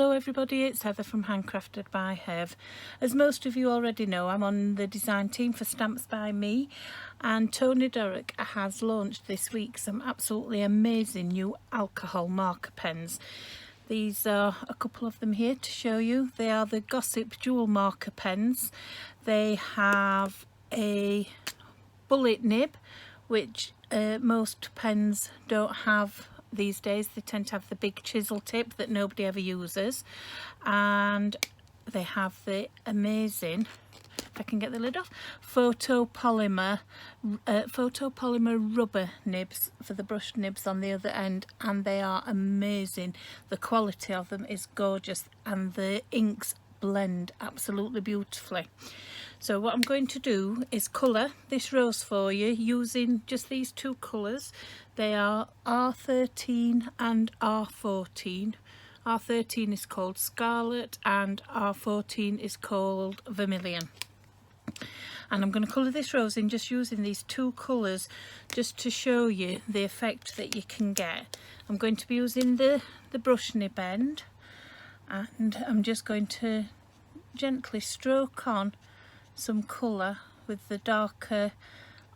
Hello everybody, it's Heather from Handcrafted by Hev. As most of you already know, I'm on the design team for Stamps by Me, and Tony Dorrick has launched this week some absolutely amazing new alcohol marker pens. These are a couple of them here to show you. They are the Gossip Dual Marker pens. They have a bullet nib, which most pens don't have these days. They tend to have the big chisel tip that nobody ever uses, and they have the amazing, if I can get the lid off, photopolymer rubber nibs for the brush nibs on the other end, and they are amazing. The quality of them is gorgeous and the inks blend absolutely beautifully. So what I'm going to do is colour this rose for you using just these two colours. They are R13 and R14. R13 is called Scarlet and R14 is called Vermilion. And I'm going to colour this rose in just using these two colours just to show you the effect that you can get. I'm going to be using the brush nib end, and I'm just going to gently stroke on some colour with the darker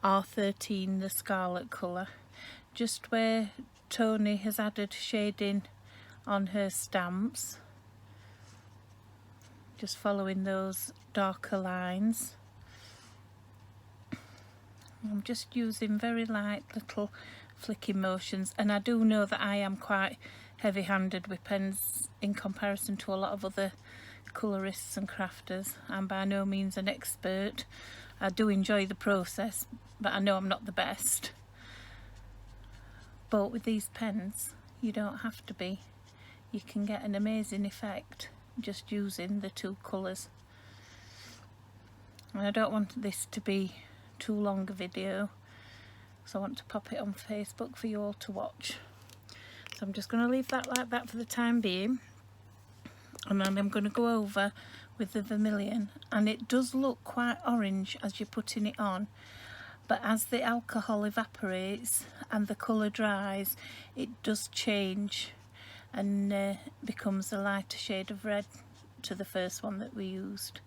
R13, the scarlet colour, just where Tony has added shading on her stamps, just following those darker lines. I'm just using very light little flicking motions, and I do know that I am quite heavy-handed with pens in comparison to a lot of other colourists and crafters. I'm by no means an expert. I do enjoy the process, but I know I'm not the best. But with these pens you don't have to be. You can get an amazing effect just using the two colours. And I don't want this to be too long a video, so I want to pop it on Facebook for you all to watch. So I'm just going to leave that like that for the time being, and then I'm going to go over with the vermilion, and it does look quite orange as you're putting it on, but as the alcohol evaporates and the colour dries, it does change and becomes a lighter shade of red to the first one that we used.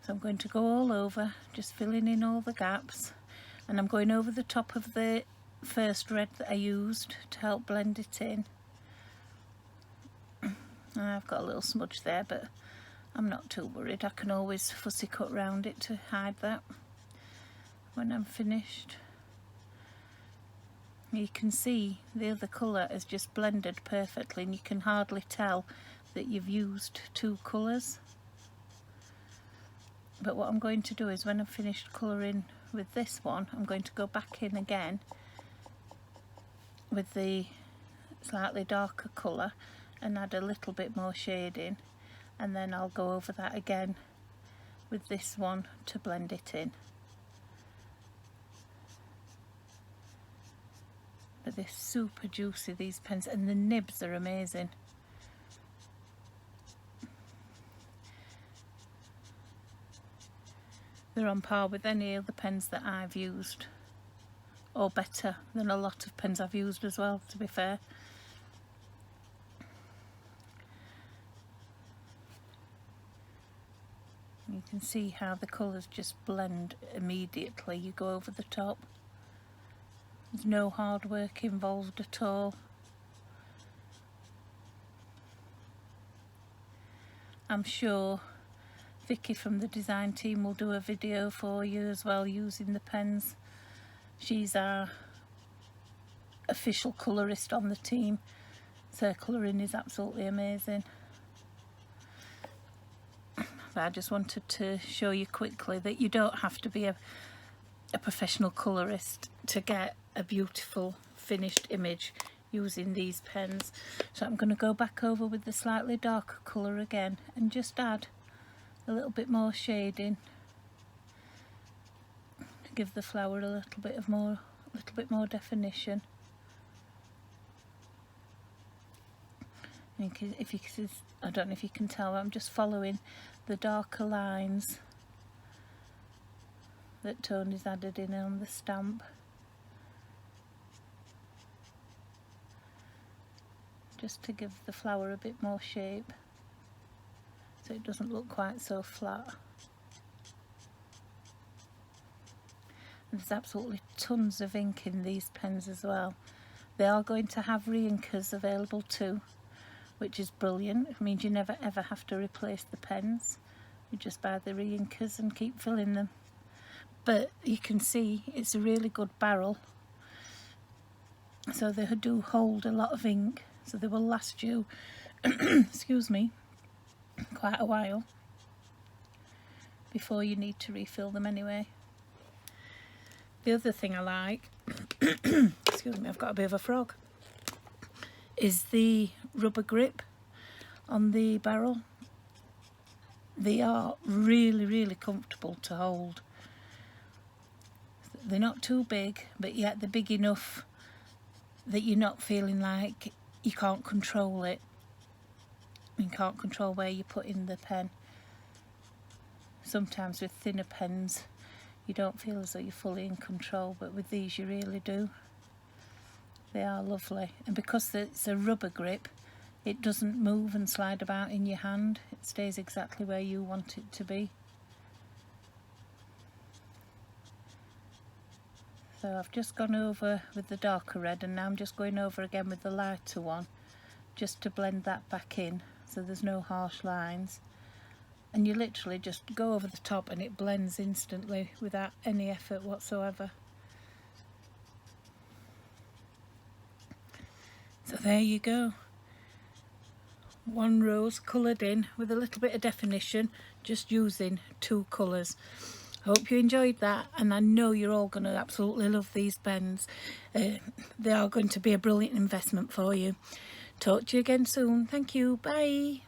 So I'm going to go all over, just filling in all the gaps, and I'm going over the top of the first red that I used to help blend it in. I've got a little smudge there, but I'm not too worried. I can always fussy cut round it to hide that when I'm finished. You can see the other colour is just blended perfectly, and you can hardly tell that you've used two colours. But what I'm going to do is, when I've finished colouring with this one, I'm going to go back in again with the slightly darker colour and add a little bit more shading, and then I'll go over that again with this one to blend it in. But they're super juicy, these pens, and the nibs are amazing. They're on par with any other pens that I've used, or better than a lot of pens I've used as well, to be fair. You can see how the colours just blend immediately. You go over the top. There's no hard work involved at all. I'm sure Vicky from the design team will do a video for you as well using the pens. She's our official colourist on the team, so her colouring is absolutely amazing. But I just wanted to show you quickly that you don't have to be a professional colourist to get a beautiful finished image using these pens. So I'm going to go back over with the slightly darker colour again and just add a little bit more shading to give the flower a little bit more definition. If you can, I don't know if you can tell, I'm just following the darker lines that Tony's added in on the stamp. just to give the flower a bit more shape so it doesn't look quite so flat. And there's absolutely tons of ink in these pens as well. They are going to have re-inkers available too, which is brilliant. It means you never ever have to replace the pens. You just buy the re-inkers and keep filling them. But you can see it's a really good barrel, so they do hold a lot of ink, so they will last you excuse me, quite a while before you need to refill them anyway. The other thing I like excuse me, I've got a bit of a frog, is the rubber grip on the barrel. They are really comfortable to hold. They're not too big, but yet they're big enough that you're not feeling like you can't control it. You can't control where you put in the pen. Sometimes with thinner pens you don't feel as though you're fully in control, but with these you really do. They are lovely, and because it's a rubber grip, it doesn't move and slide about in your hand. It stays exactly where you want it to be. So I've just gone over with the darker red, and now I'm just going over again with the lighter one, just to blend that back in so there's no harsh lines. And you literally just go over the top and it blends instantly without any effort whatsoever. So there you go. One rose coloured in with a little bit of definition, just using two colours. I hope you enjoyed that, and I know you're all going to absolutely love these pens. They are going to be a brilliant investment for you. Talk to you again soon. Thank you. Bye.